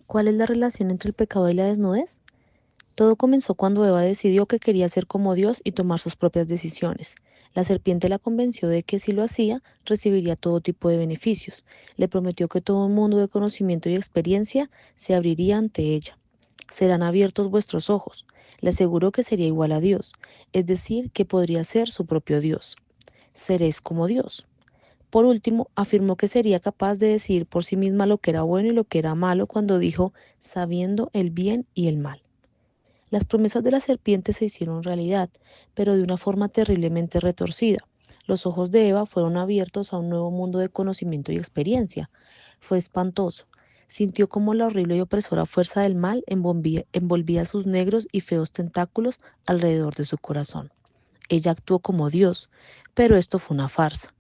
¿Cuál es la relación entre el pecado y la desnudez? Todo comenzó cuando Eva decidió que quería ser como Dios y tomar sus propias decisiones. La serpiente la convenció de que si lo hacía, recibiría todo tipo de beneficios. Le prometió que todo un mundo de conocimiento y experiencia se abriría ante ella. Serán abiertos vuestros ojos. Le aseguró que sería igual a Dios, es decir, que podría ser su propio Dios. Seréis como Dios. Por último, afirmó que sería capaz de decidir por sí misma lo que era bueno y lo que era malo cuando dijo, sabiendo el bien y el mal. Las promesas de la serpiente se hicieron realidad, pero de una forma terriblemente retorcida. Los ojos de Eva fueron abiertos a un nuevo mundo de conocimiento y experiencia. Fue espantoso. Sintió como la horrible y opresora fuerza del mal envolvía sus negros y feos tentáculos alrededor de su corazón. Ella actuó como Dios, pero esto fue una farsa.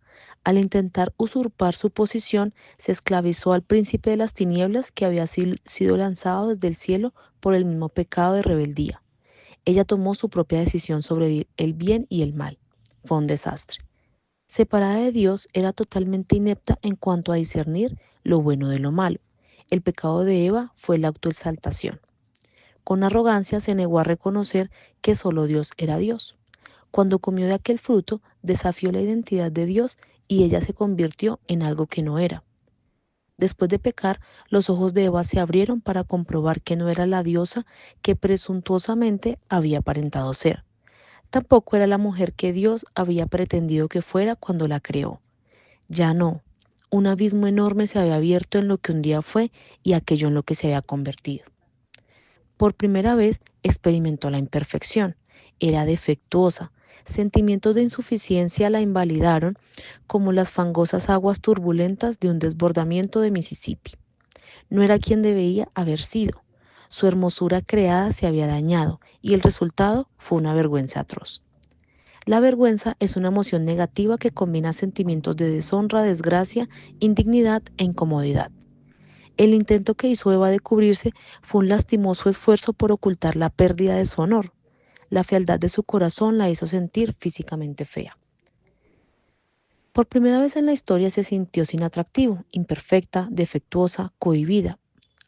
Al intentar usurpar su posición, se esclavizó al príncipe de las tinieblas que había sido lanzado desde el cielo por el mismo pecado de rebeldía. Ella tomó su propia decisión sobre el bien y el mal. Fue un desastre. Separada de Dios, era totalmente inepta en cuanto a discernir lo bueno de lo malo. El pecado de Eva fue la autoexaltación. Con arrogancia se negó a reconocer que solo Dios era Dios. Cuando comió de aquel fruto, desafió la identidad de Dios y ella se convirtió en algo que no era. Después de pecar, los ojos de Eva se abrieron para comprobar que no era la diosa que presuntuosamente había aparentado ser. Tampoco era la mujer que Dios había pretendido que fuera cuando la creó. Ya no. Un abismo enorme se había abierto en lo que un día fue y aquello en lo que se había convertido. Por primera vez experimentó la imperfección. Era defectuosa. Sentimientos de insuficiencia la invalidaron como las fangosas aguas turbulentas de un desbordamiento de Mississippi. No era quien debía haber sido. Su hermosura creada se había dañado y el resultado fue una vergüenza atroz. La vergüenza es una emoción negativa que combina sentimientos de deshonra, desgracia, indignidad e incomodidad. El intento que hizo Eva de cubrirse fue un lastimoso esfuerzo por ocultar la pérdida de su honor. La fealdad de su corazón la hizo sentir físicamente fea. Por primera vez en la historia se sintió sin atractivo, imperfecta, defectuosa, cohibida.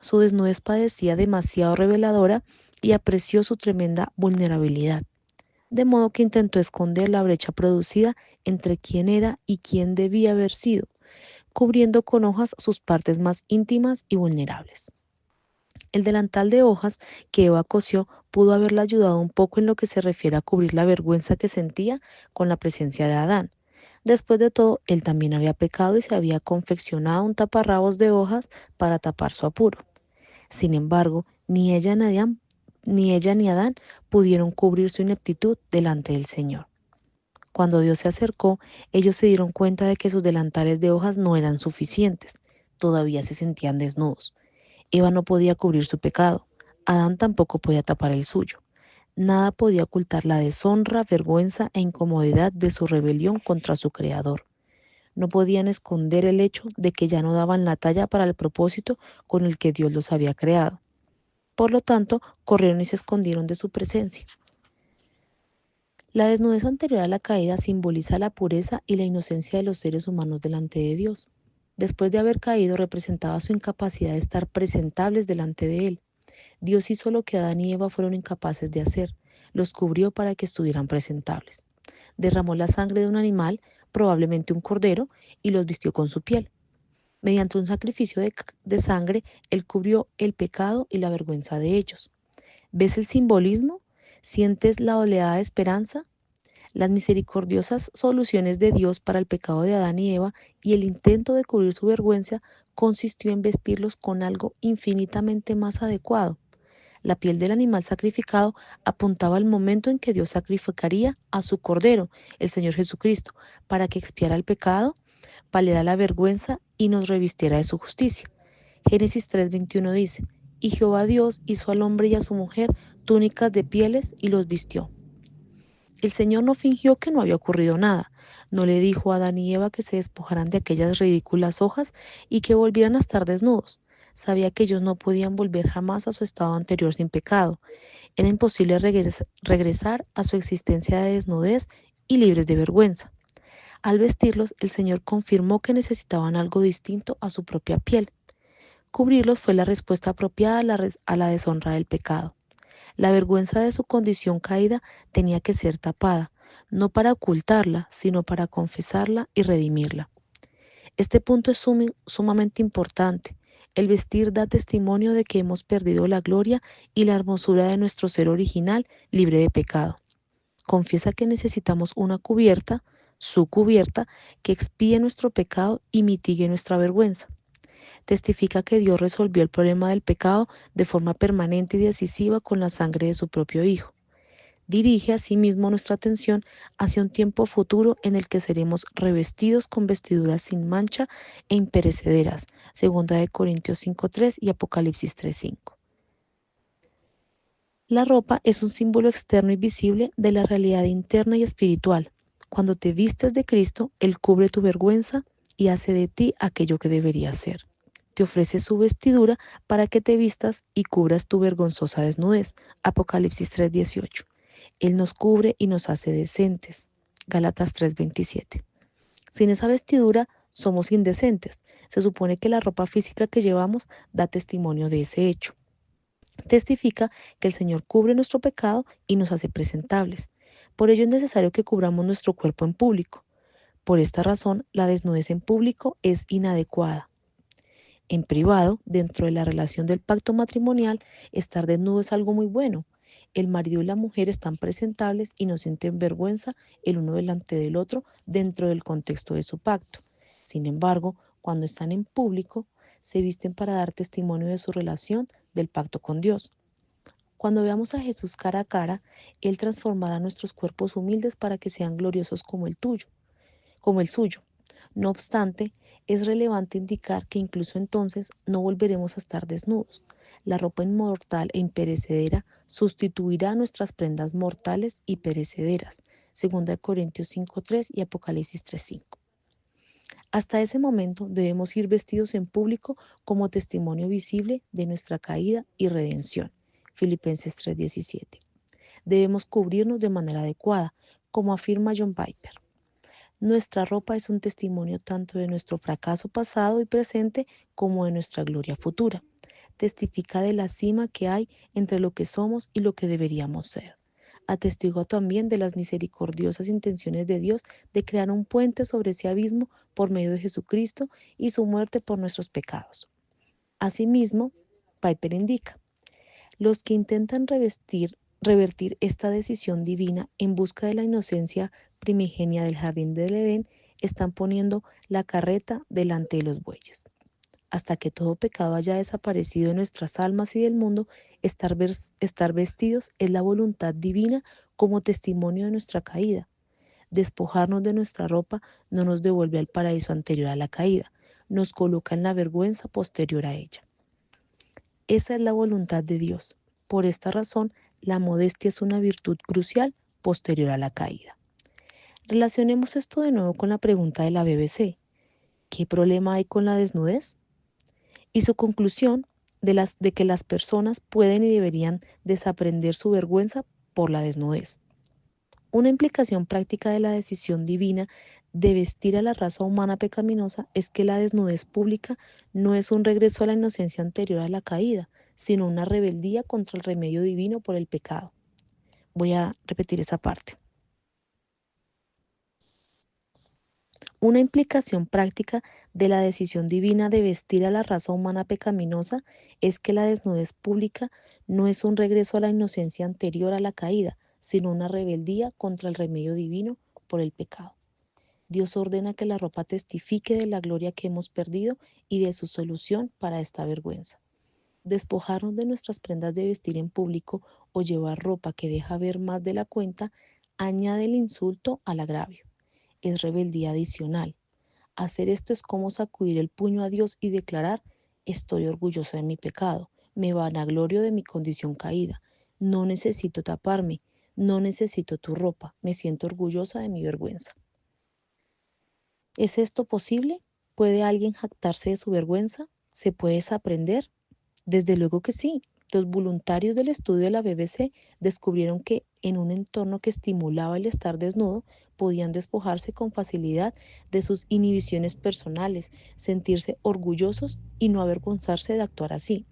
Su desnudez parecía demasiado reveladora y apreció su tremenda vulnerabilidad, de modo que intentó esconder la brecha producida entre quién era y quién debía haber sido, cubriendo con hojas sus partes más íntimas y vulnerables. El delantal de hojas que Eva cosió pudo haberla ayudado un poco en lo que se refiere a cubrir la vergüenza que sentía con la presencia de Adán. Después de todo, él también había pecado y se había confeccionado un taparrabos de hojas para tapar su apuro. Sin embargo, ni ella ni Adán pudieron cubrir su ineptitud delante del Señor. Cuando Dios se acercó, ellos se dieron cuenta de que sus delantales de hojas no eran suficientes. Todavía se sentían desnudos. Eva no podía cubrir su pecado. Adán tampoco podía tapar el suyo. Nada podía ocultar la deshonra, vergüenza e incomodidad de su rebelión contra su Creador. No podían esconder el hecho de que ya no daban la talla para el propósito con el que Dios los había creado. Por lo tanto, corrieron y se escondieron de su presencia. La desnudez anterior a la caída simboliza la pureza y la inocencia de los seres humanos delante de Dios. Después de haber caído, representaba su incapacidad de estar presentables delante de Él. Dios hizo lo que Adán y Eva fueron incapaces de hacer, los cubrió para que estuvieran presentables. Derramó la sangre de un animal, probablemente un cordero, y los vistió con su piel. Mediante un sacrificio de sangre, Él cubrió el pecado y la vergüenza de ellos. ¿Ves el simbolismo? ¿Sientes la oleada de esperanza? Las misericordiosas soluciones de Dios para el pecado de Adán y Eva y el intento de cubrir su vergüenza consistió en vestirlos con algo infinitamente más adecuado. La piel del animal sacrificado apuntaba al momento en que Dios sacrificaría a su Cordero, el Señor Jesucristo, para que expiara el pecado, paliara la vergüenza y nos revistiera de su justicia. Génesis 3:21 dice, y Jehová Dios hizo al hombre y a su mujer túnicas de pieles y los vistió. El Señor no fingió que no había ocurrido nada. No le dijo a Adán y Eva que se despojaran de aquellas ridículas hojas y que volvieran a estar desnudos. Sabía que ellos no podían volver jamás a su estado anterior sin pecado. Era imposible regresar a su existencia de desnudez y libres de vergüenza. Al vestirlos, el Señor confirmó que necesitaban algo distinto a su propia piel. Cubrirlos fue la respuesta apropiada a la deshonra del pecado. La vergüenza de su condición caída tenía que ser tapada, no para ocultarla, sino para confesarla y redimirla. Este punto es sumamente importante. El vestir da testimonio de que hemos perdido la gloria y la hermosura de nuestro ser original libre de pecado. Confiesa que necesitamos una cubierta, su cubierta, que expíe nuestro pecado y mitigue nuestra vergüenza. Testifica que Dios resolvió el problema del pecado de forma permanente y decisiva con la sangre de su propio Hijo. Dirige asimismo nuestra atención hacia un tiempo futuro en el que seremos revestidos con vestiduras sin mancha e imperecederas, 2 Corintios 5:3 y Apocalipsis 3:5. La ropa es un símbolo externo y visible de la realidad interna y espiritual. Cuando te vistes de Cristo, Él cubre tu vergüenza y hace de ti aquello que deberías ser. Te ofrece su vestidura para que te vistas y cubras tu vergonzosa desnudez. Apocalipsis 3:18. Él nos cubre y nos hace decentes. Gálatas 3:27. Sin esa vestidura somos indecentes. Se supone que la ropa física que llevamos da testimonio de ese hecho. Testifica que el Señor cubre nuestro pecado y nos hace presentables. Por ello es necesario que cubramos nuestro cuerpo en público. Por esta razón, la desnudez en público es inadecuada. En privado, dentro de la relación del pacto matrimonial, estar desnudo es algo muy bueno. El marido y la mujer están presentables y no sienten vergüenza el uno delante del otro dentro del contexto de su pacto. Sin embargo, cuando están en público, se visten para dar testimonio de su relación del pacto con Dios. Cuando veamos a Jesús cara a cara, Él transformará nuestros cuerpos humildes para que sean gloriosos como el suyo. No obstante, es relevante indicar que incluso entonces no volveremos a estar desnudos. La ropa inmortal e imperecedera sustituirá nuestras prendas mortales y perecederas, 2 Corintios 5:3 y Apocalipsis 3:5. Hasta ese momento debemos ir vestidos en público como testimonio visible de nuestra caída y redención. Filipenses 3:17. Debemos cubrirnos de manera adecuada, como afirma John Piper. Nuestra ropa es un testimonio tanto de nuestro fracaso pasado y presente como de nuestra gloria futura. Testifica de la cima que hay entre lo que somos y lo que deberíamos ser. Atestigua también de las misericordiosas intenciones de Dios de crear un puente sobre ese abismo por medio de Jesucristo y su muerte por nuestros pecados. Asimismo, Piper indica, los que intentan revertir esta decisión divina en busca de la inocencia primigenia del jardín del Edén están poniendo la carreta delante de los bueyes. Hasta que todo pecado haya desaparecido de nuestras almas y del mundo, estar vestidos es la voluntad divina como testimonio de nuestra caída. Despojarnos de nuestra ropa no nos devuelve al paraíso anterior a la caída, nos coloca en la vergüenza posterior a ella. Esa es la voluntad de Dios. Por esta razón, la modestia es una virtud crucial posterior a la caída. Relacionemos esto de nuevo con la pregunta de la BBC. ¿Qué problema hay con la desnudez? Y su conclusión de que las personas pueden y deberían desaprender su vergüenza por la desnudez. Una implicación práctica de la decisión divina de vestir a la raza humana pecaminosa es que la desnudez pública no es un regreso a la inocencia anterior a la caída, sino una rebeldía contra el remedio divino por el pecado. Voy a repetir esa parte. Una implicación práctica de la decisión divina de vestir a la raza humana pecaminosa es que la desnudez pública no es un regreso a la inocencia anterior a la caída, sino una rebeldía contra el remedio divino por el pecado. Dios ordena que la ropa testifique de la gloria que hemos perdido y de su solución para esta vergüenza. Despojarnos de nuestras prendas de vestir en público o llevar ropa que deja ver más de la cuenta añade el insulto al agravio. Es rebeldía adicional. Hacer esto es como sacudir el puño a Dios y declarar: estoy orgulloso de mi pecado, me vanaglorio de mi condición caída, no necesito taparme, no necesito tu ropa, me siento orgullosa de mi vergüenza. ¿Es esto posible? ¿Puede alguien jactarse de su vergüenza? ¿Se puede desaprender? Desde luego que sí. Los voluntarios del estudio de la BBC descubrieron que en un entorno que estimulaba el estar desnudo, podían despojarse con facilidad de sus inhibiciones personales, sentirse orgullosos y no avergonzarse de actuar así.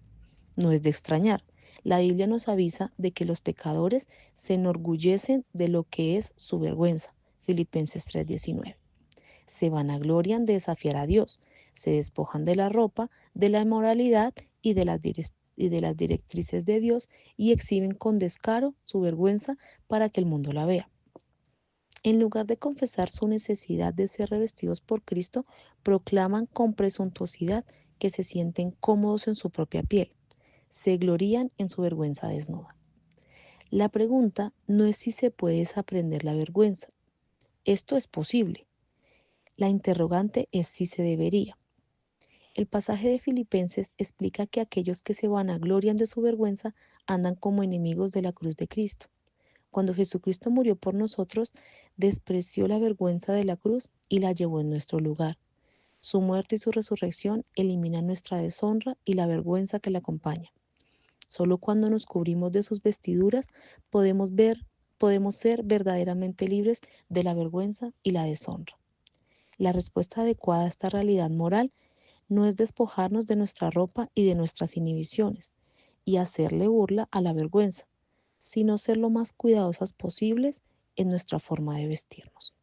No es de extrañar. La Biblia nos avisa de que los pecadores se enorgullecen de lo que es su vergüenza. Filipenses 3:19. Se vanaglorian de desafiar a Dios, se despojan de la ropa, de la inmoralidad y de las directrices de Dios y exhiben con descaro su vergüenza para que el mundo la vea. En lugar de confesar su necesidad de ser revestidos por Cristo, proclaman con presuntuosidad que se sienten cómodos en su propia piel. Se glorían en su vergüenza desnuda. La pregunta no es si se puede desaprender la vergüenza. Esto es posible. La interrogante es si se debería. El pasaje de Filipenses explica que aquellos que se vanaglorian de su vergüenza andan como enemigos de la cruz de Cristo. Cuando Jesucristo murió por nosotros, despreció la vergüenza de la cruz y la llevó en nuestro lugar. Su muerte y su resurrección eliminan nuestra deshonra y la vergüenza que la acompaña. Solo cuando nos cubrimos de sus vestiduras podemos ser verdaderamente libres de la vergüenza y la deshonra. La respuesta adecuada a esta realidad moral no es despojarnos de nuestra ropa y de nuestras inhibiciones y hacerle burla a la vergüenza, sino ser lo más cuidadosas posibles en nuestra forma de vestirnos.